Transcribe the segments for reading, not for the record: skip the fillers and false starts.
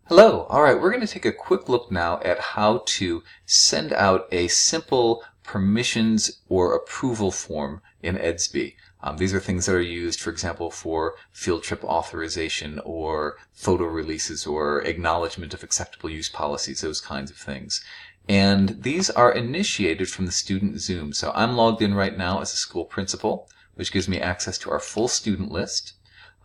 Hello. All right, we're going to take a quick look now at how to send out a simple permissions or approval form in EDSB. These are things that are used, for example, for field trip authorization or photo releases or acknowledgement of acceptable use policies, those kinds of things. And these are initiated from the student Zoom. So I'm logged in right now as a school principal, which gives me access to our full student list.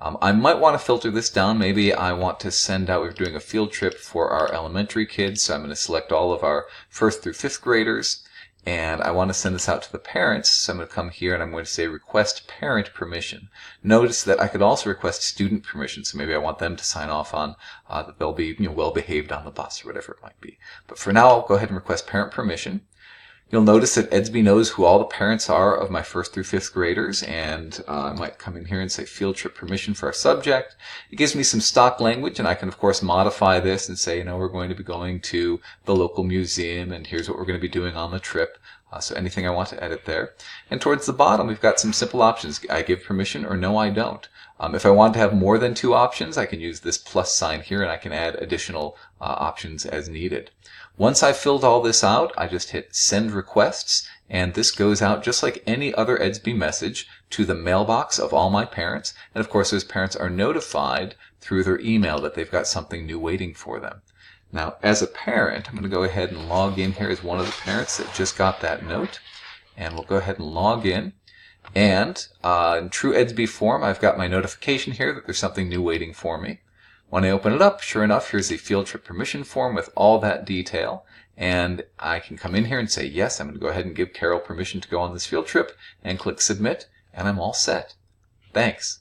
I might want to filter this down. Maybe I want to send out, we're doing a field trip for our elementary kids, so I'm going to select all of our 1st through 5th graders, and I want to send this out to the parents, so I'm going to come here and I'm going to say request parent permission. Notice that I could also request student permission, so maybe I want them to sign off on that they'll be well behaved on the bus or whatever it might be. But for now, I'll go ahead and request parent permission. You'll notice that EDSB knows who all the parents are of my 1st through 5th graders, and I might come in here and say field trip permission for our subject. It gives me some stock language, and I can of course modify this and say, we're going to be going to the local museum, and here's what we're going to be doing on the trip. So anything I want to edit there. And towards the bottom, we've got some simple options. I give permission or no, I don't. If I want to have more than 2 options, I can use this plus sign here and I can add additional options as needed. Once I've filled all this out, I just hit send requests, and this goes out just like any other EDSB message to the mailbox of all my parents. And of course, those parents are notified through their email that they've got something new waiting for them. Now, as a parent, I'm going to go ahead and log in here as one of the parents that just got that note. And we'll go ahead and log in. And in true EDSB form, I've got my notification here that there's something new waiting for me. When I open it up, sure enough, here's the field trip permission form with all that detail. And I can come in here and say, yes, I'm going to go ahead and give Carol permission to go on this field trip, and click submit, and I'm all set. Thanks.